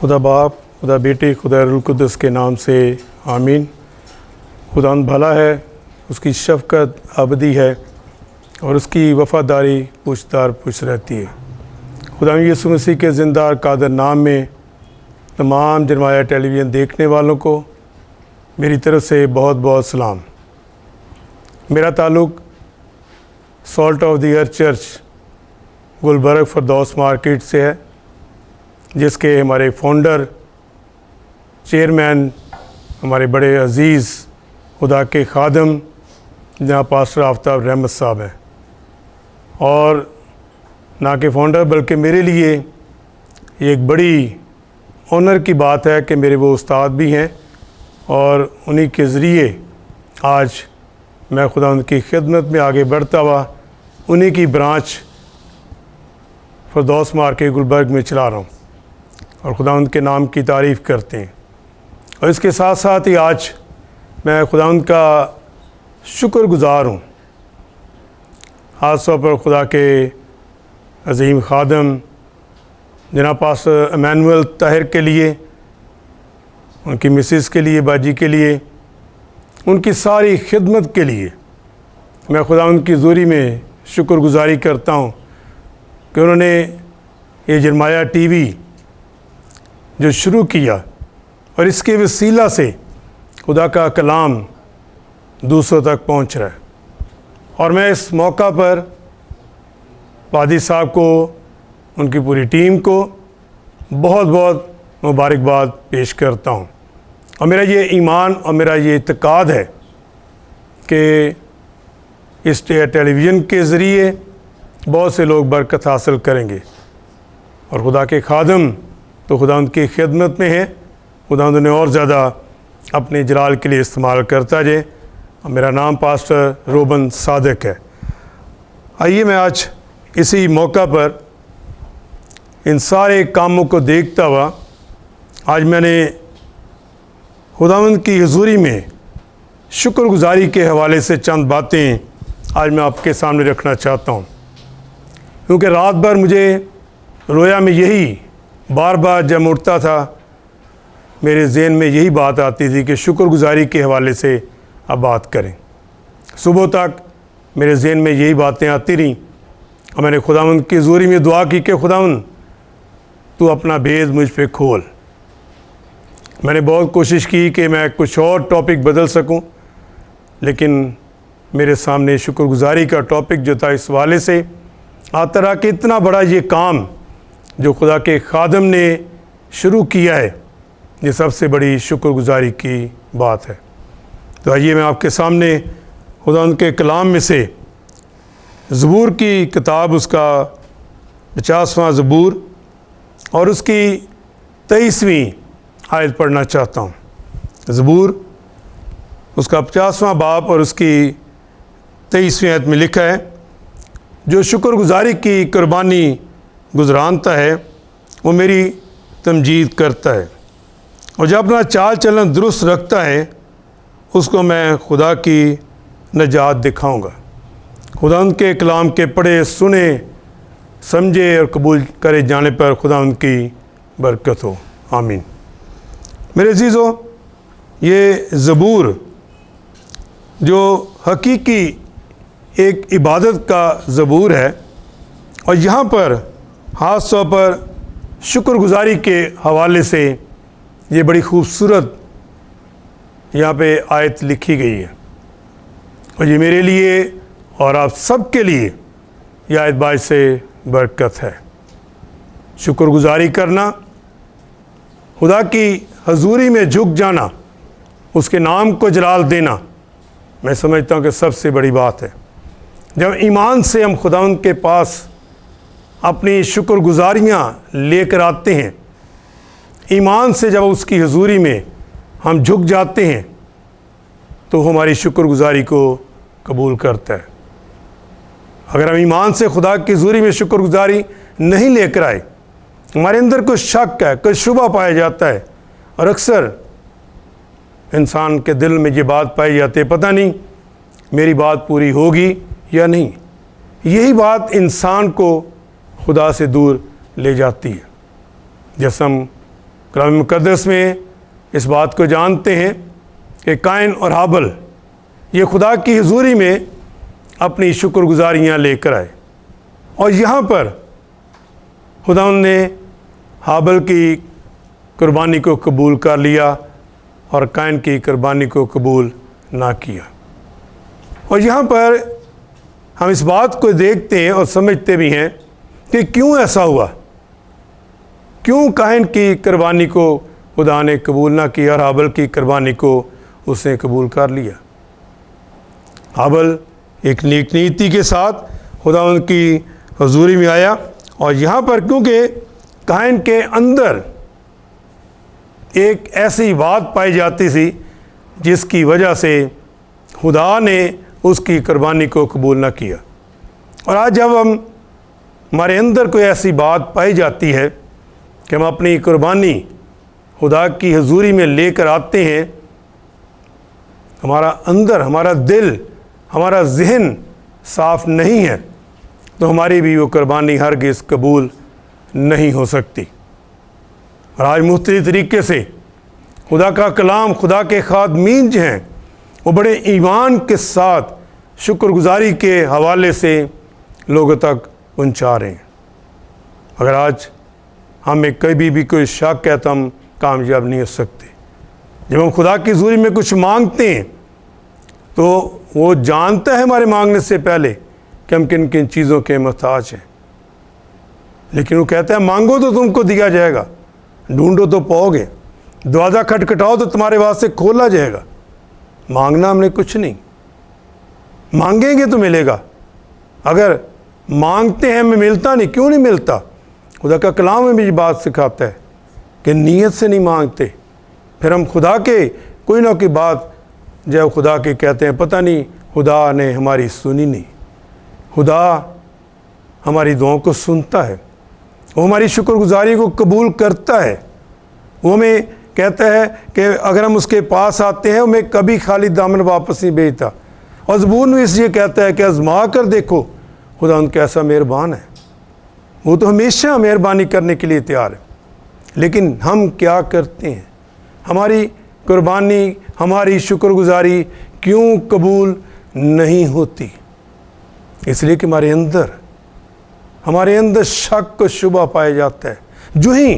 خدا باپ، خدا بیٹے، خدا روح القدس کے نام سے آمین۔ خداوند بھلا ہے، اس کی شفقت ابدی ہے اور اس کی وفاداری پوچھ در پوچھ رہتی ہے۔ خداوند یسوع مسیح کے زندہ اور قادر نام میں تمام جرمایہ ٹیلی ویژن دیکھنے والوں کو میری طرف سے بہت بہت سلام۔ میرا تعلق salt of the earth church Gulberg Firdous market سے ہے، جس کے ہمارے فاؤنڈر چیئرمین ہمارے بڑے عزیز خدا کے خادم جناب پاسٹر آفتاب رحمت صاحب ہیں، اور نہ کہ فاؤنڈر بلکہ میرے لیے یہ ایک بڑی آنر کی بات ہے کہ میرے وہ استاد بھی ہیں، اور انہی کے ذریعے آج میں خدا ان کی خدمت میں آگے بڑھتا ہوا انہی کی برانچ فردوس مارکیٹ گلبرگ میں چلا رہا ہوں، اور خداوند کے نام کی تعریف کرتے ہیں۔ اور اس کے ساتھ ساتھ ہی آج میں خداوند کا شکر گزار ہوں، خاص طور پر خدا کے عظیم خادم جناب پاسٹر ایمینول طاہر کے لیے، ان کی مسز کے لیے، باجی کے لیے، ان کی ساری خدمت کے لیے میں خداوند کی حضوری میں شکر گزاری کرتا ہوں کہ انہوں نے یہ جرمایہ ٹی وی جو شروع کیا اور اس کے وسیلہ سے خدا کا کلام دوسروں تک پہنچ رہا ہے۔ اور میں اس موقع پر پادری صاحب کو، ان کی پوری ٹیم کو بہت بہت مبارکباد پیش کرتا ہوں، اور میرا یہ ایمان اور میرا یہ اعتقاد ہے کہ اس ٹیلی ویژن کے ذریعے بہت سے لوگ برکت حاصل کریں گے، اور خدا کے خادم تو خداوند کی خدمت میں ہیں، خداوند انہیں اور زیادہ اپنے جلال کے لیے استعمال کرتا جائے۔ اور میرا نام پاسٹر روبن صادق ہے۔ آئیے میں آج اسی موقع پر ان سارے کاموں کو دیکھتا ہوا آج میں نے خداوند کی حضوری میں شکر گزاری کے حوالے سے چند باتیں آج میں آپ کے سامنے رکھنا چاہتا ہوں، کیونکہ رات بھر مجھے رویا میں یہی بار بار جب اٹھتا تھا میرے ذہن میں یہی بات آتی تھی کہ شکر گزاری کے حوالے سے اب بات کریں۔ صبح تک میرے ذہن میں یہی باتیں آتی رہیں، اور میں نے خداوند کی حضوری میں دعا کی کہ خداوند تو اپنا بھید مجھ پہ کھول۔ میں نے بہت کوشش کی کہ میں کچھ اور ٹاپک بدل سکوں، لیکن میرے سامنے شکر گزاری کا ٹاپک جو تھا اس حوالے سے آتا رہا کہ اتنا بڑا یہ کام جو خدا کے خادم نے شروع کیا ہے، یہ سب سے بڑی شکر گزاری کی بات ہے۔ تو آئیے میں آپ کے سامنے خدا ان کے کلام میں سے زبور کی کتاب، اس کا 50واں زبور اور اس کی 23ویں آیت پڑھنا چاہتا ہوں۔ زبور اس کا 50واں باب اور اس کی 23ویں آیت میں لکھا ہے، جو شکر گزاری کی قربانی گزرانتا ہے وہ میری تمجید کرتا ہے، اور جو اپنا چال چلن درست رکھتا ہے اس کو میں خدا کی نجات دکھاؤں گا۔ خدا ان کے کلام کے پڑھے، سنے، سمجھے اور قبول کرے جانے پر خدا ان کی برکت ہو، آمین۔ میرے عزیزو، یہ زبور جو حقیقی ایک عبادت کا زبور ہے، اور یہاں پر خاص طور پر شکر گزاری کے حوالے سے یہ بڑی خوبصورت یہاں پہ آیت لکھی گئی ہے، اور یہ میرے لیے اور آپ سب کے لیے یہ آیت باعث سے برکت ہے۔ شکر گزاری کرنا، خدا کی حضوری میں جھک جانا، اس کے نام کو جلال دینا، میں سمجھتا ہوں کہ سب سے بڑی بات ہے۔ جب ایمان سے ہم خداوند کے پاس اپنی شکر گزاریاں لے کر آتے ہیں، ایمان سے جب اس کی حضوری میں ہم جھک جاتے ہیں تو ہماری شکر گزاری کو قبول کرتا ہے۔ اگر ہم ایمان سے خدا کی حضوری میں شکر گزاری نہیں لے کر آئے، ہمارے اندر کچھ شک ہے، کچھ شبہ پایا جاتا ہے، اور اکثر انسان کے دل میں یہ بات پائی جاتی ہے، پتہ نہیں میری بات پوری ہوگی یا نہیں۔ یہی بات انسان کو خدا سے دور لے جاتی ہے۔ جیسے ہم کلام مقدس میں اس بات کو جانتے ہیں کہ قائن اور حابل یہ خدا کی حضوری میں اپنی شکر گزاریاں لے کر آئے، اور یہاں پر خدا نے حابل کی قربانی کو قبول کر لیا اور قائن کی قربانی کو قبول نہ کیا۔ اور یہاں پر ہم اس بات کو دیکھتے ہیں اور سمجھتے بھی ہیں کہ کیوں ایسا ہوا، کیوں قائن کی قربانی کو خدا نے قبول نہ کیا اور حابل کی قربانی کو اس نے قبول کر لیا۔ حابل ایک نیک نیتی کے ساتھ خدا ان کی حضوری میں آیا، اور یہاں پر کیونکہ قائن کے اندر ایک ایسی بات پائی جاتی تھی جس کی وجہ سے خدا نے اس کی قربانی کو قبول نہ کیا۔ اور آج جب ہمارے اندر کوئی ایسی بات پائی جاتی ہے کہ ہم اپنی قربانی خدا کی حضوری میں لے کر آتے ہیں، ہمارا اندر، ہمارا دل، ہمارا ذہن صاف نہیں ہے، تو ہماری بھی وہ قربانی ہرگز قبول نہیں ہو سکتی۔ اور آج مختلف طریقے سے خدا کا کلام، خدا کے خادمین جو ہیں وہ بڑے ایمان کے ساتھ شکر گزاری کے حوالے سے لوگوں تک پہنچا رہے ہیں۔ اگر آج ہمیں کبھی بھی کوئی شک ہے تو ہم کامیاب نہیں ہو سکتے۔ جب ہم خدا کی حضوری میں کچھ مانگتے ہیں تو وہ جانتا ہے ہمارے مانگنے سے پہلے کہ ہم کن کن چیزوں کے محتاج ہیں، لیکن وہ کہتا ہے مانگو تو تم کو دیا جائے گا، ڈھونڈو تو پاؤ گے، دروازہ کھٹکھٹاؤ تو تمہارے واسطے کھولا جائے گا۔ مانگنا ہم نے کچھ نہیں، مانگیں گے تو ملے گا۔ اگر مانگتے ہیں ہمیں ملتا نہیں، کیوں نہیں ملتا؟ خدا کا کلام میں بھی یہ بات سکھاتا ہے کہ نیت سے نہیں مانگتے، پھر ہم خدا کے کوئی نہ کوئی بات جب خدا کے کہتے ہیں پتہ نہیں خدا نے ہماری سنی نہیں۔ خدا ہماری دعاؤں کو سنتا ہے، وہ ہماری شکر گزاری کو قبول کرتا ہے۔ وہ ہمیں کہتا ہے کہ اگر ہم اس کے پاس آتے ہیں ہمیں کبھی خالی دامن واپس نہیں بھیجتا، اور زبور میں اس لیے کہتا ہے کہ آزما کر دیکھو خدا ان کیسا مہربان ہے۔ وہ تو ہمیشہ مہربانی کرنے کے لیے تیار ہے، لیکن ہم کیا کرتے ہیں؟ ہماری قربانی، ہماری شکر گزاری کیوں قبول نہیں ہوتی؟ اس لیے کہ ہمارے اندر شک و شبہ پایا جاتا ہے۔ جو ہی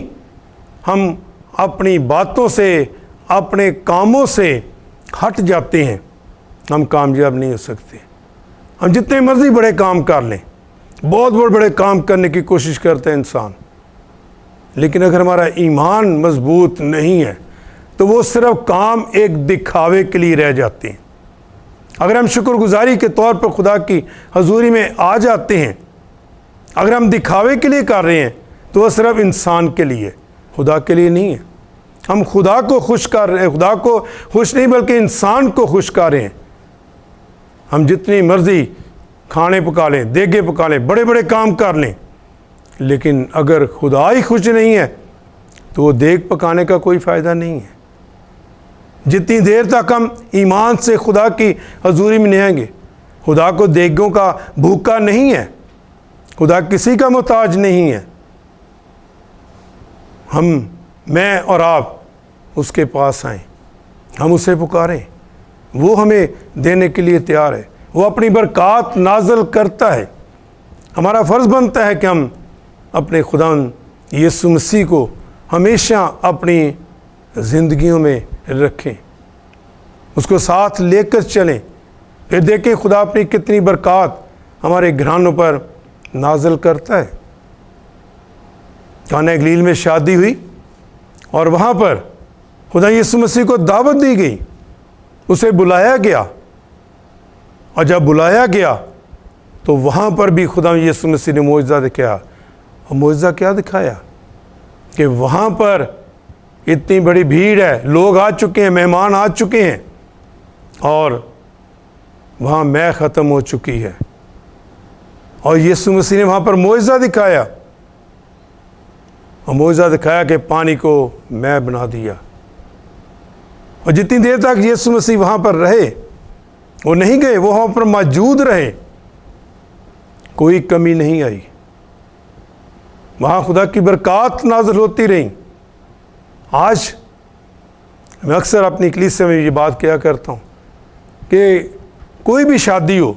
ہم اپنی باتوں سے، اپنے کاموں سے ہٹ جاتے ہیں، ہم کامیاب نہیں ہو سکتے۔ ہم جتنے مرضی بڑے کام کر لیں، بہت بڑے کام کرنے کی کوشش کرتے ہیں انسان، لیکن اگر ہمارا ایمان مضبوط نہیں ہے تو وہ صرف کام ایک دکھاوے کے لیے رہ جاتے ہیں۔ اگر ہم شکر گزاری کے طور پر خدا کی حضوری میں آ جاتے ہیں، اگر ہم دکھاوے کے لیے کر رہے ہیں تو وہ صرف انسان کے لیے، خدا کے لیے نہیں ہے۔ ہم خدا کو خوش کر رہے ہیں، خدا کو خوش نہیں بلکہ انسان کو خوش کر رہے ہیں۔ ہم جتنی مرضی کھانے پکا لیں، دیگے پکا لیں، بڑے کام کر لیں، لیکن اگر خدا ہی خوش نہیں ہے تو وہ دیگ پکانے کا کوئی فائدہ نہیں ہے۔ جتنی دیر تک ہم ایمان سے خدا کی حضوری میں نہیں آئیں گے، خدا کو دیگوں کا بھوکا نہیں ہے، خدا کسی کا محتاج نہیں ہے۔ میں اور آپ اس کے پاس آئیں، ہم اسے پکاریں، وہ ہمیں دینے کے لیے تیار ہے، وہ اپنی برکات نازل کرتا ہے۔ ہمارا فرض بنتا ہے کہ ہم اپنے خداوند یسوع مسیح کو ہمیشہ اپنی زندگیوں میں رکھیں، اس کو ساتھ لے کر چلیں، پھر دیکھیں خدا اپنی کتنی برکات ہمارے گھرانوں پر نازل کرتا ہے۔ کانہ گلیل میں شادی ہوئی اور وہاں پر خدا یسوع مسیح کو دعوت دی گئی، اسے بلایا گیا، اور جب بلایا گیا تو وہاں پر بھی خدا یسوع مسیح نے معجزہ دکھایا۔ اور معجزہ کیا دکھایا؟ کہ وہاں پر اتنی بڑی بھیڑ ہے، لوگ آ چکے ہیں، مہمان آ چکے ہیں، اور وہاں میں ختم ہو چکی ہے، اور یسوع مسیح نے وہاں پر معجزہ دکھایا، اور معجزہ دکھایا کہ پانی کو میں بنا دیا۔ اور جتنی دیر تک یسوع مسیح وہاں پر رہے، وہ نہیں گئے، وہ وہاں پر موجود رہے، کوئی کمی نہیں آئی، وہاں خدا کی برکات نازل ہوتی رہیں، آج میں اکثر اپنی کلیسیا میں یہ بات کیا کرتا ہوں کہ کوئی بھی شادی ہو،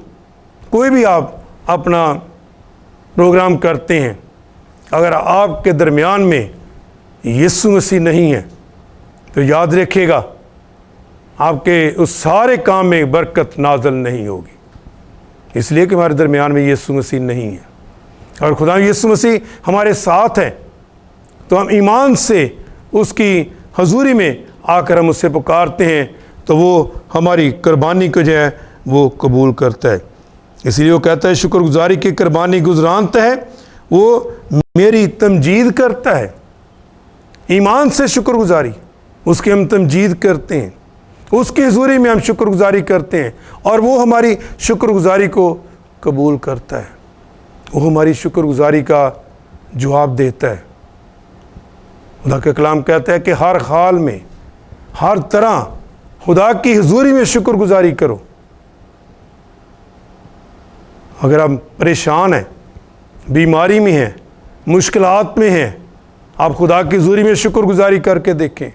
کوئی بھی آپ اپنا پروگرام کرتے ہیں، اگر آپ کے درمیان میں یسوع مسیح نہیں ہے تو یاد رکھیے گا آپ کے اس سارے کام میں برکت نازل نہیں ہوگی، اس لیے کہ ہمارے درمیان میں یسوع مسیح نہیں ہے۔ اور خدا یسوع مسیح ہمارے ساتھ ہے تو ہم ایمان سے اس کی حضوری میں آ کر ہم اسے پکارتے ہیں تو وہ ہماری قربانی کو جو ہے وہ قبول کرتا ہے۔ اس لیے وہ کہتا ہے شکر گزاری کی قربانی گزرانتا ہے، وہ میری تمجید کرتا ہے۔ ایمان سے شکر گزاری، اس کی ہم تمجید کرتے ہیں، اس کی حضوری میں ہم شکر گزاری کرتے ہیں اور وہ ہماری شکر گزاری کو قبول کرتا ہے، وہ ہماری شکر گزاری کا جواب دیتا ہے۔ خدا کا کلام کہتا ہے کہ ہر حال میں، ہر طرح خدا کی حضوری میں شکر گزاری کرو۔ اگر آپ پریشان ہیں، بیماری میں ہیں، مشکلات میں ہیں، آپ خدا کی حضوری میں شکر گزاری کر کے دیکھیں،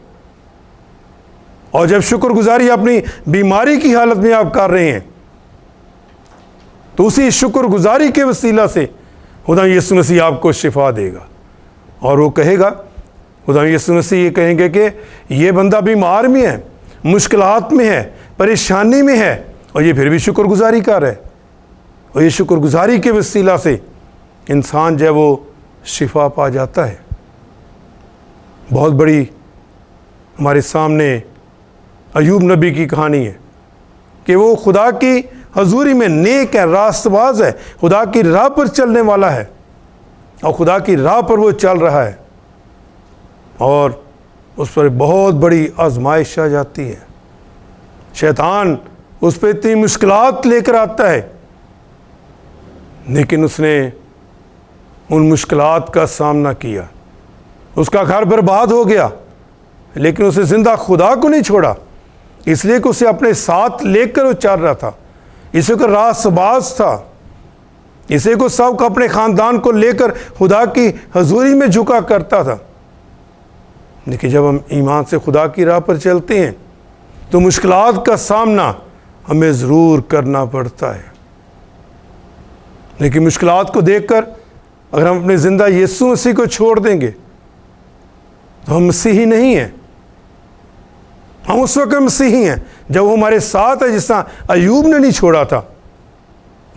اور جب شکر گزاری اپنی بیماری کی حالت میں آپ کر رہے ہیں تو اسی شکر گزاری کے وسیلہ سے خدا یسوع مسیح آپ کو شفا دے گا، اور وہ کہے گا، خدا یسوع مسیح یہ کہیں گے کہ یہ بندہ بیمار میں ہے، مشکلات میں ہے، پریشانی میں ہے، اور یہ پھر بھی شکر گزاری کر رہا ہے، اور یہ شکر گزاری کے وسیلہ سے انسان جو ہے وہ شفا پا جاتا ہے۔ بہت بڑی ہمارے سامنے ایوب نبی کی کہانی ہے کہ وہ خدا کی حضوری میں نیک ہے، راست باز ہے، خدا کی راہ پر چلنے والا ہے، اور خدا کی راہ پر وہ چل رہا ہے، اور اس پر بہت بڑی آزمائش آ جاتی ہے۔ شیطان اس پہ اتنی مشکلات لے کر آتا ہے، لیکن اس نے ان مشکلات کا سامنا کیا، اس کا گھر برباد ہو گیا، لیکن اسے زندہ خدا کو نہیں چھوڑا، اس لیے کہ اسے اپنے ساتھ لے کر وہ چل رہا تھا، اسے کو راست باز تھا، اسے کو سب کو اپنے خاندان کو لے کر خدا کی حضوری میں جھکا کرتا تھا۔ لیکن جب ہم ایمان سے خدا کی راہ پر چلتے ہیں تو مشکلات کا سامنا ہمیں ضرور کرنا پڑتا ہے، لیکن مشکلات کو دیکھ کر اگر ہم اپنے زندہ یسوع مسیح کو چھوڑ دیں گے تو ہم مسیحی نہیں ہیں، ہم اس وقت مسیحی ہیں جب وہ ہمارے ساتھ ہے، جس طرح ایوب نے نہیں چھوڑا تھا،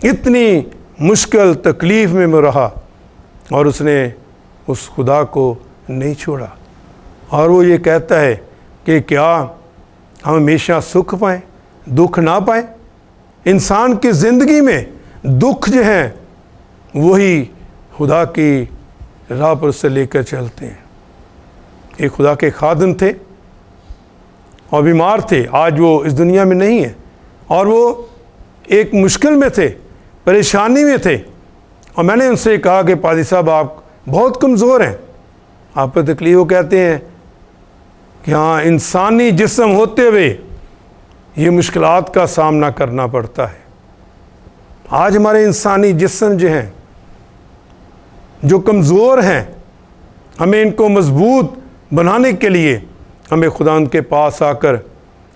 اتنی مشکل تکلیف میں وہ رہا اور اس نے اس خدا کو نہیں چھوڑا، اور وہ یہ کہتا ہے کہ کیا ہم ہمیشہ سکھ پائیں، دکھ نہ پائیں۔ انسان کی زندگی میں دکھ جو ہیں وہی خدا کی راہ پر سے لے کر چلتے ہیں۔ ایک خدا کے خادم تھے اور بیمار تھے، آج وہ اس دنیا میں نہیں ہیں، اور وہ ایک مشکل میں تھے، پریشانی میں تھے، اور میں نے ان سے کہا کہ پادری صاحب آپ بہت کمزور ہیں، آپ پر تکلیف۔ وہ کہتے ہیں کہ ہاں، انسانی جسم ہوتے ہوئے یہ مشکلات کا سامنا کرنا پڑتا ہے۔ آج ہمارے انسانی جسم جو ہیں، جو کمزور ہیں، ہمیں ان کو مضبوط بنانے کے لیے ہمیں خدا ان کے پاس آ کر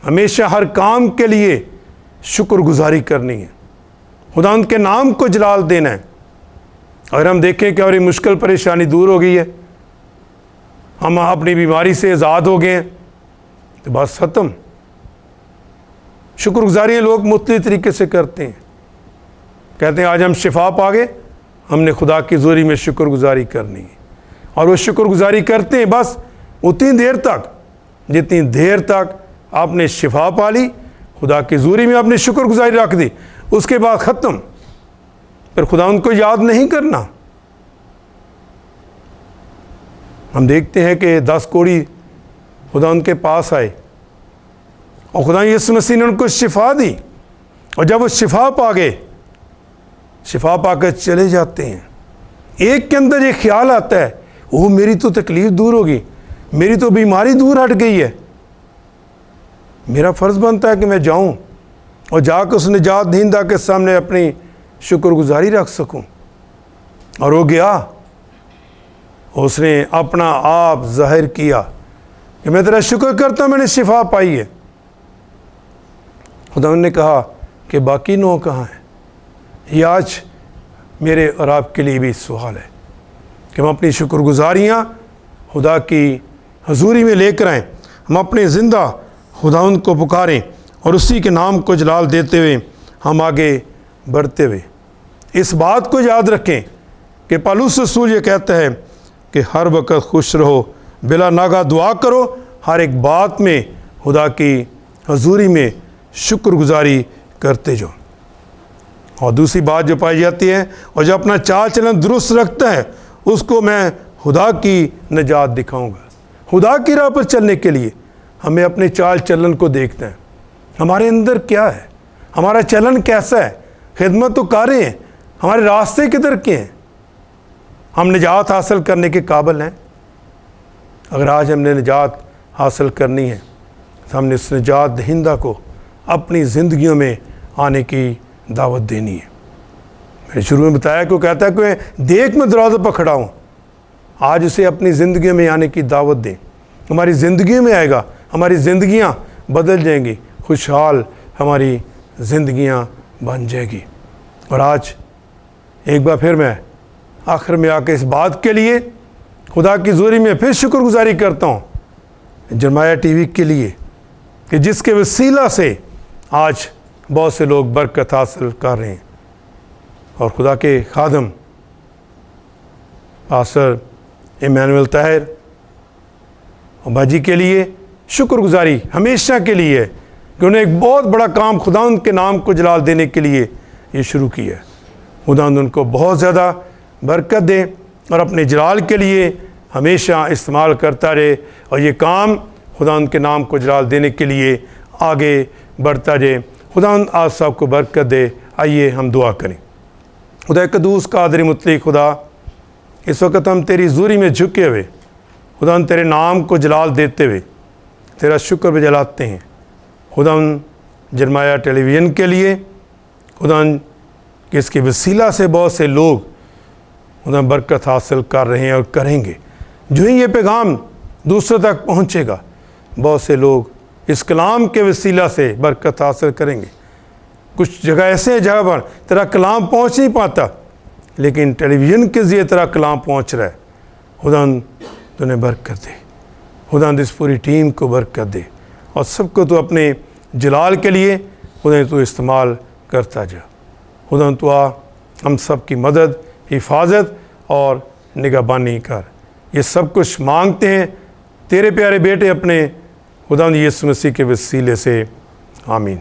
ہمیشہ ہر کام کے لیے شکر گزاری کرنی ہے، خدا ان کے نام کو جلال دینا ہے۔ اگر ہم دیکھیں کہ ہماری مشکل پریشانی دور ہو گئی ہے، ہم اپنی بیماری سے آزاد ہو گئے ہیں، تو بس ختم۔ شکر گزاری لوگ مختلف طریقے سے کرتے ہیں، کہتے ہیں آج ہم شفا پا گئے، ہم نے خدا کی حضوری میں شکر گزاری کرنی ہے، اور وہ شکر گزاری کرتے ہیں بس اتنی دیر تک جتنی دیر تک آپ نے شفا پا لی، خدا کی حضوری میں آپ نے شکر گزاری رکھ دی، اس کے بعد ختم، پھر خدا ان کو یاد نہیں کرنا۔ ہم دیکھتے ہیں کہ 10 کوڑی خدا ان کے پاس آئے اور خدا یسوع مسیح نے ان کو شفا دی، اور جب وہ شفا پا گئے، شفا پا کر چلے جاتے ہیں، ایک کے اندر یہ خیال آتا ہے وہ میری تو تکلیف دور ہوگی، میری تو بیماری دور ہٹ گئی ہے، میرا فرض بنتا ہے کہ میں جاؤں اور جا کر اس نجات دہندہ کے سامنے اپنی شکر گزاری رکھ سکوں۔ اور وہ گیا، اس نے اپنا آپ ظاہر کیا کہ میں تیرا شکر کرتا ہوں میں نے شفا پائی ہے۔ خداوند نے کہا کہ باقی 9 کہاں ہیں؟ یہ آج میرے اور آپ کے لیے بھی سوال ہے کہ ہم اپنی شکر گزاریاں خدا کی حضوری میں لے کر آئیں، ہم اپنے زندہ خداوند کو پکاریں اور اسی کے نام کو جلال دیتے ہوئے ہم آگے بڑھتے ہوئے اس بات کو یاد رکھیں کہ پالوس رسول یہ کہتا ہے کہ ہر وقت خوش رہو، بلا ناگہ دعا کرو، ہر ایک بات میں خدا کی حضوری میں شکر گزاری کرتے جاؤ۔ اور دوسری بات جو پائی جاتی ہے، اور جو اپنا چال چلن درست رکھتا ہے اس کو میں خدا کی نجات دکھاؤں گا۔ خدا کی راہ پر چلنے کے لیے ہمیں اپنے چال چلن کو دیکھنا ہے، ہمارے اندر کیا ہے، ہمارا چلن کیسا ہے، خدمت تو کاریں ہیں، ہمارے راستے کدھر کے ہیں، ہم نجات حاصل کرنے کے قابل ہیں؟ اگر آج ہم نے نجات حاصل کرنی ہے تو ہم نے اس نجات دہندہ کو اپنی زندگیوں میں آنے کی دعوت دینی ہے۔ میں نے شروع میں بتایا کہ وہ کہتا ہے کہ دیکھ میں دروازے پر کھڑا ہوں، آج اسے اپنی زندگیوں میں آنے کی دعوت دیں، ہماری زندگیوں میں آئے گا، ہماری زندگیاں بدل جائیں گی، خوشحال ہماری زندگیاں بن جائے گی۔ اور آج ایک بار پھر میں آخر میں آ کے اس بات کے لیے خدا کی حضوری میں پھر شکر گزاری کرتا ہوں جرمایہ ٹی وی کے لیے کہ جس کے وسیلہ سے آج بہت سے لوگ برکت حاصل کر رہے ہیں، اور خدا کے خادم پاسٹر ایمینول طاہر اور باجی کے لیے شکر گزاری ہمیشہ کے لیے ہے کہ انہیں ایک بہت بڑا کام خداوند کے نام کو جلال دینے کے لیے یہ شروع کیا ہے۔ خداوند ان کو بہت زیادہ برکت دے اور اپنے جلال کے لیے ہمیشہ استعمال کرتا رہے، اور یہ کام خداوند کے نام کو جلال دینے کے لیے آگے بڑھتا رہے۔ خداوند آپ سب کو برکت دے۔ آئیے ہم دعا کریں۔ خدا قدوس قادر مطلق خدا، اس وقت ہم تیری حضوری میں جھکے ہوئے خداوند تیرے نام کو جلال دیتے ہوئے تیرا شکر بھی جلاتے ہیں۔ خداوند جرمایہ ٹیلی ویژن کے لیے خداوند کہ اس کے وسیلہ سے بہت سے لوگ خداوند برکت حاصل کر رہے ہیں اور کریں گے۔ جو ہی یہ پیغام دوسروں تک پہنچے گا، بہت سے لوگ اس کلام کے وسیلہ سے برکت حاصل کریں گے۔ کچھ جگہ ایسے ہیں جہاں پر تیرا کلام پہنچ نہیں پاتا، لیکن ٹیلی ویژن کے ذریعے تیرا کلام پہنچ رہا ہے۔ خداوند تو نے برکت دے، خداوند اس پوری ٹیم کو برکت دے، اور سب کو تو اپنے جلال کے لیے خداوند تو استعمال کرتا جا۔ خداوند تو آ ہم سب کی مدد، حفاظت اور نگہبانی کر۔ یہ سب کچھ مانگتے ہیں تیرے پیارے بیٹے اپنے خداوند یسوع مسیح کے وسیلے سے، آمین۔